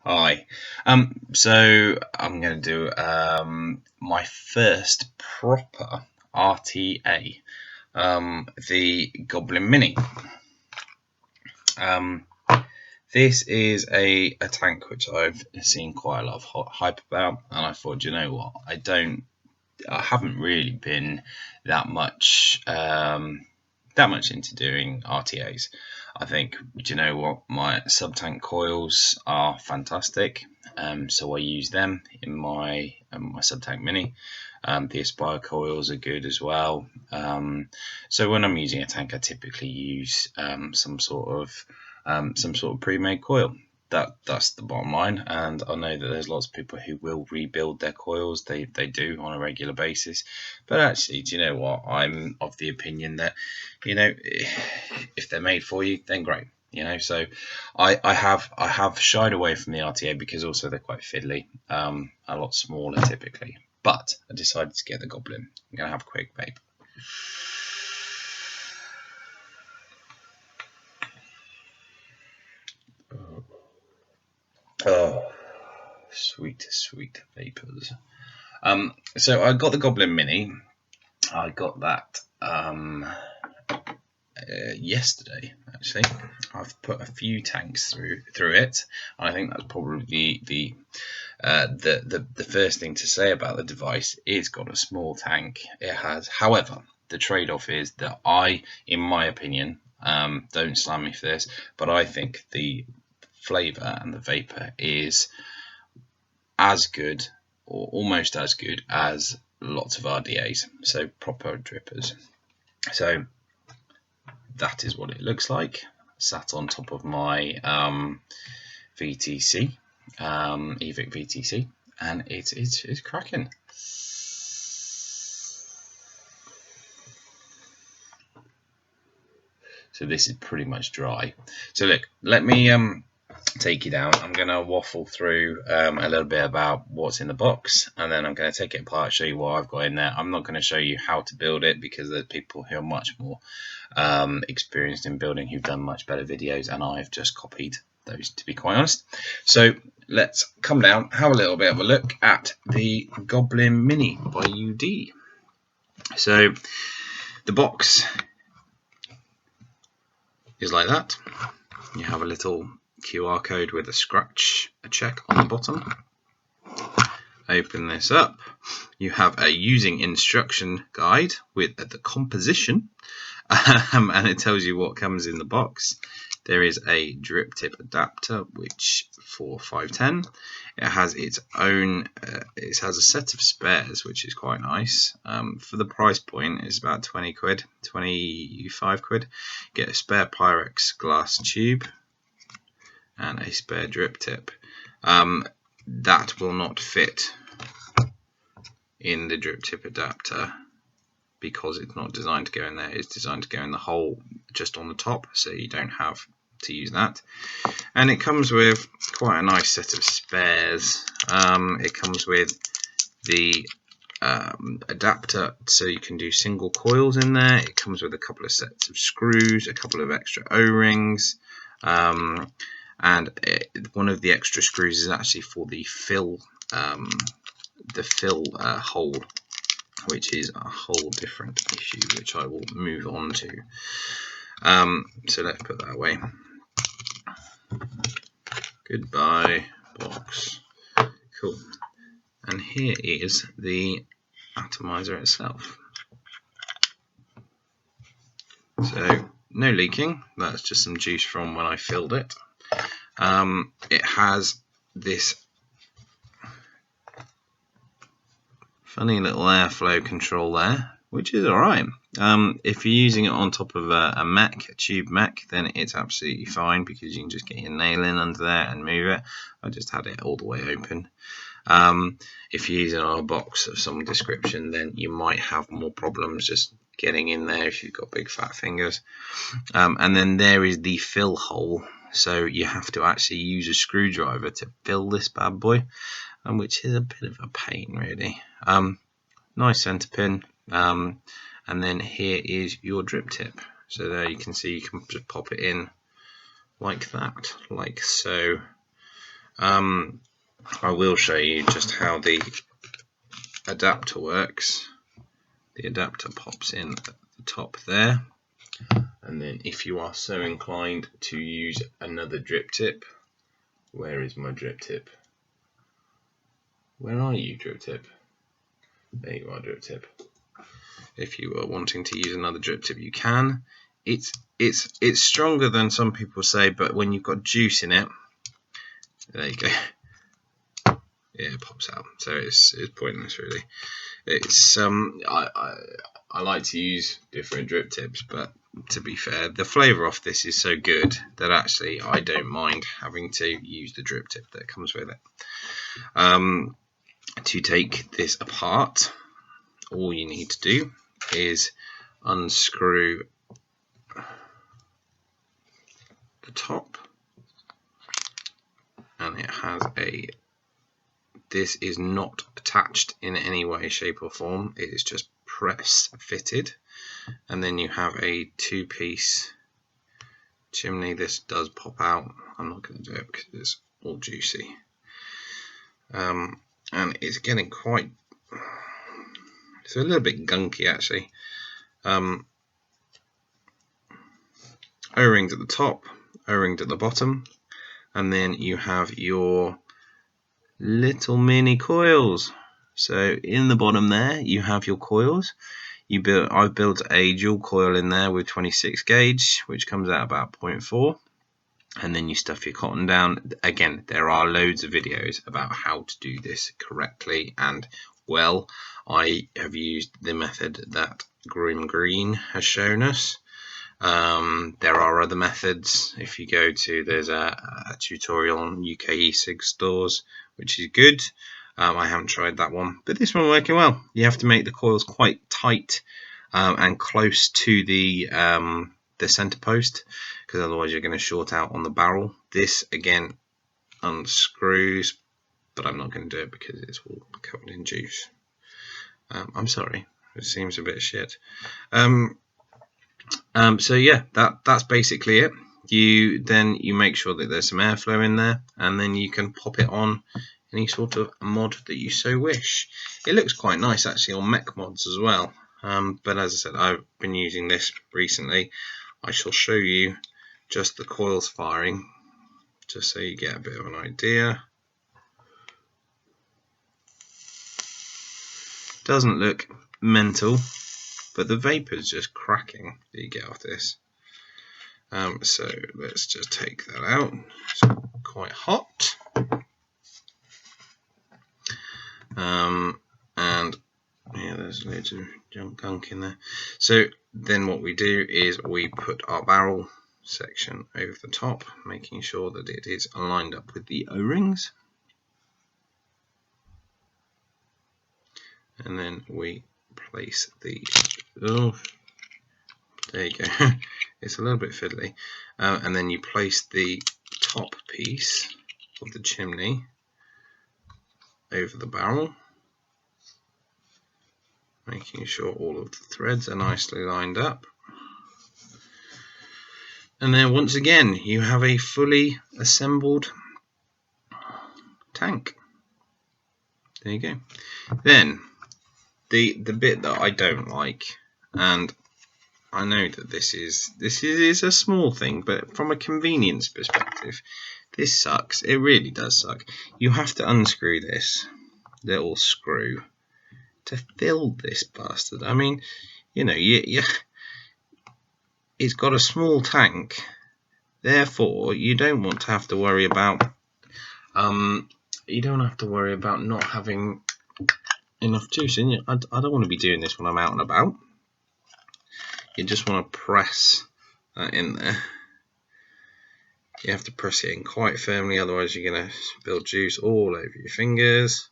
Hi. So I'm going to do my first proper RTA, the Goblin Mini. Um, this is a tank which I've seen quite a lot of hype about, and I thought, you know what, I haven't really been that much into doing RTAs. I think, you know what, my sub-tank coils are fantastic, so I use them in my sub-tank Mini. The Aspire coils are good as well. So when I'm using a tank, I typically use some sort of pre-made coil. That's the bottom line, and I know that there's lots of people who will rebuild their coils. They do on a regular basis, but actually, do you know what? I'm of the opinion that, you know, if they're made for you, then great. You know, so I have shied away from the RTA because also they're quite fiddly, a lot smaller typically. But I decided to get the Goblin. I'm gonna have a quick vape. Oh, sweet, sweet vapors. So I got the Goblin Mini. I got that yesterday. Actually, I've put a few tanks through it. And I think that's probably the first thing to say about the device. It's got a small tank. It has, however, the trade-off is that in my opinion, don't slam me for this, but I think the flavor and the vapor is as good or almost as good as lots of RDAs, so proper drippers. So that is what it looks like, sat on top of my VTC, EVIC VTC, and it's cracking. So this is pretty much dry. So look, let me take you down. I'm going to waffle through a little bit about what's in the box, and then I'm going to take it apart, show you what I've got in there. I'm not going to show you how to build it because there's people who are much more experienced in building who've done much better videos, and I've just copied those, to be quite honest. So let's come down, have a little bit of a look at the Goblin Mini by UD. So the box is like that. You have a little QR code with a check on the bottom. Open this up. You have a using instruction guide with the composition, and it tells you what comes in the box. There is a drip tip adapter, which for 510. It has its own. It has a set of spares, which is quite nice. For the price point, it's about 20 quid, 25 quid. Get a spare Pyrex glass tube and a spare drip tip. That will not fit in the drip tip adapter because it's not designed to go in there. It's designed to go in the hole just on the top, so you don't have to use that. And it comes with quite a nice set of spares. It comes with the adapter, so you can do single coils in there. It comes with a couple of sets of screws, a couple of extra O-rings, and one of the extra screws is actually for the fill hole, which is a whole different issue, which I will move on to. So let's put that away. Goodbye, box. Cool. And here is the atomizer itself. So no leaking. That's just some juice from when I filled it. It has this funny little airflow control there, which is alright. If you're using it on top of a tube mech, then it's absolutely fine because you can just get your nail in under there and move it. I just had it all the way open. If you're using it on a box of some description, then you might have more problems just getting in there if you've got big fat fingers. And then there is the fill hole, so you have to actually use a screwdriver to fill this bad boy, which is a bit of a pain really. Nice center pin, and then here is your drip tip. So there you can see you can just pop it in like that, like so. I will show you just how the adapter works. The adapter pops in at the top there, and then if you are so inclined to use another drip tip, where is my drip tip? Where are you, drip tip? There you are, drip tip. If you are wanting to use another drip tip, you can. It's stronger than some people say, but when you've got juice in it, there you go. Yeah, it pops out. So it's pointless, really. It's I like to use different drip tips, but to be fair, the flavour off this is so good that actually I don't mind having to use the drip tip that comes with it. To take this apart, all you need to do is unscrew the top, and it has this is not attached in any way, shape or form. It is just press fitted, and then you have a 2-piece chimney. This does pop out. I'm not going to do it because it's all juicy, and it's getting quite, it's a little bit gunky actually. O-rings at the top, O-rings at the bottom, and then you have your little mini coils. So in the bottom there you have your coils. I've built a dual coil in there with 26 gauge, which comes out about 0.4, and then you stuff your cotton down. Again, there are loads of videos about how to do this correctly and well. I have used the method that Grim Green has shown us. There are other methods. If you go to, there's a tutorial on UK e-cig stores, which is good. I haven't tried that one, but this one working well. You have to make the coils quite tight and close to the center post, because otherwise you're going to short out on the barrel. This again unscrews, but I'm not going to do it because it's all covered in juice. I'm sorry, it seems a bit shit. So yeah, that's basically it. You make sure that there's some airflow in there, and then you can pop it on any sort of mod that you so wish. It looks quite nice actually on mech mods as well, but as I said, I've been using this recently. I shall show you just the coils firing, just so you get a bit of an idea. Doesn't look mental, but the vapor's just cracking that you get off this. So let's just take that out. It's quite hot. And yeah, there's loads of gunk in there. So then what we do is we put our barrel section over the top, making sure that it is aligned up with the O-rings. And then we place the, oh, there you go. It's a little bit fiddly. And then you place the top piece of the chimney over the barrel, making sure all of the threads are nicely lined up. And then once again you have a fully assembled tank. There you go. Then the bit that I don't like, and I know that this is a small thing, but from a convenience perspective, this sucks. It really does suck. You have to unscrew this little screw to fill this bastard. I mean, you know, it's got a small tank, therefore you don't want to have to worry about not having enough juice in you. I don't want to be doing this when I'm out and about. You just want to press that in there. You have to press it in quite firmly, otherwise you're going to spill juice all over your fingers,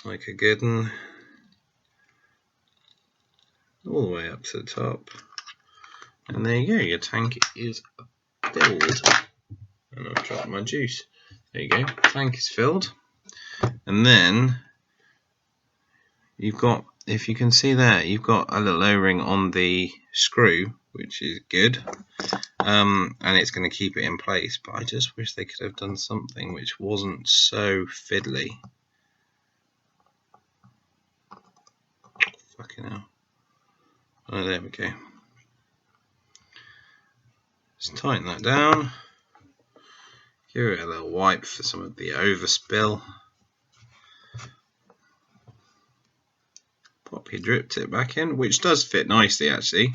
like a good one, all the way up to the top. And there you go, your tank is filled. And I've dropped my juice. There you go, tank is filled. And then you've got, if you can see there, you've got a little O-ring on the screw, which is good. and it's going to keep it in place. But I just wish they could have done something which wasn't so fiddly. Fucking hell. Oh, there we go. Just tighten that down. Give it a little wipe for some of the overspill. Pop your drip tip back in, which does fit nicely actually.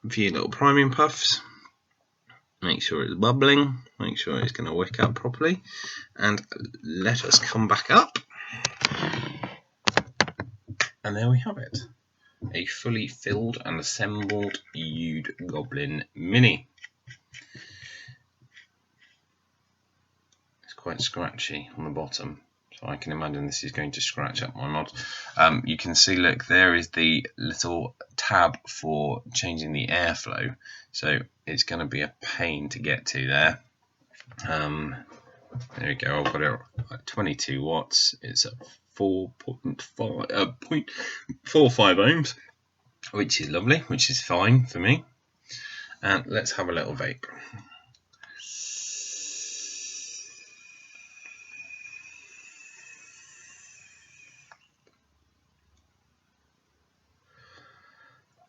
A few little priming puffs. Make sure it's bubbling. Make sure it's going to wick up properly. And let us come back up. And there we have it. A fully filled and assembled Ude Goblin Mini. It's quite scratchy on the bottom, so I can imagine this is going to scratch up my mod. You can see, look, there is the little tab for changing the airflow, so it's going to be a pain to get to there. There we go, I've got it at 22 watts, it's at 0.45 ohms, which is lovely, which is fine for me. And let's have a little vape.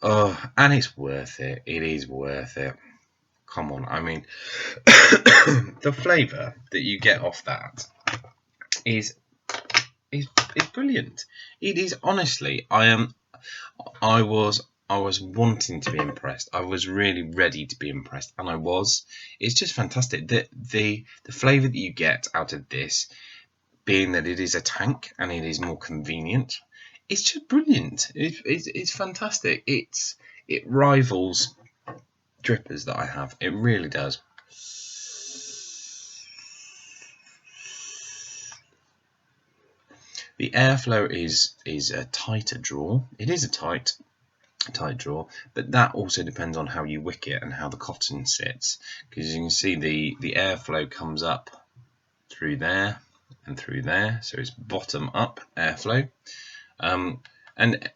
Oh, and it's worth it. It is worth it. Come on, I mean, the flavour that you get off that is brilliant. It is, honestly. I was wanting to be impressed. I was really ready to be impressed, and I was. It's just fantastic. The flavour that you get out of this, being that it is a tank and it is more convenient, it's just brilliant. It's fantastic. It rivals drippers that I have. It really does. The airflow is a tighter draw. It is a tight draw, but that also depends on how you wick it and how the cotton sits, because you can see the airflow comes up through there and through there, so it's bottom up airflow. And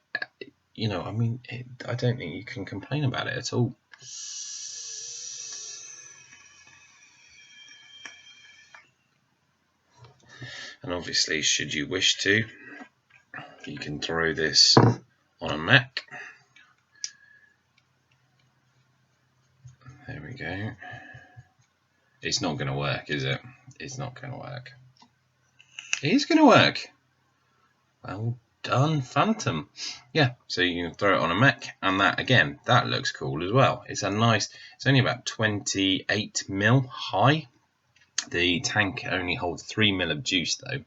you know, I mean, I don't think you can complain about it at all. And obviously, should you wish to, you can throw this on a Mac. There we go. It's not going to work, is it? It's not going to work. It is going to work. Well done, Phantom. Yeah, so you can throw it on a Mac, and that, again, that looks cool as well. It's a nice, it's only about 28 mil high. The tank only holds 3 mil of juice though.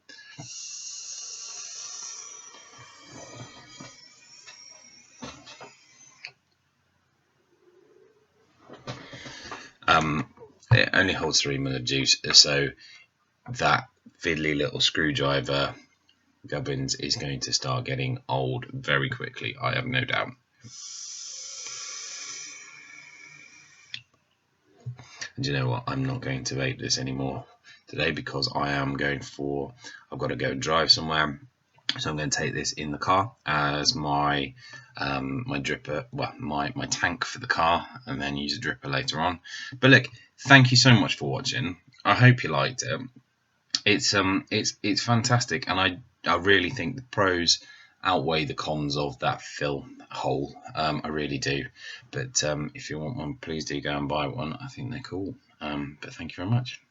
It only holds 3 mil of juice, so that fiddly little screwdriver gubbins is going to start getting old very quickly, I have no doubt. And you know what, I'm not going to vape this anymore today because I've got to go and drive somewhere, so I'm going to take this in the car as my my dripper, well, my tank for the car, and then use a dripper later on. But look, thank you so much for watching. I hope you liked it. It's fantastic, and I really think the pros outweigh the cons of that fill hole. I really do. But if you want one, please do go and buy one. I think they're cool. But thank you very much.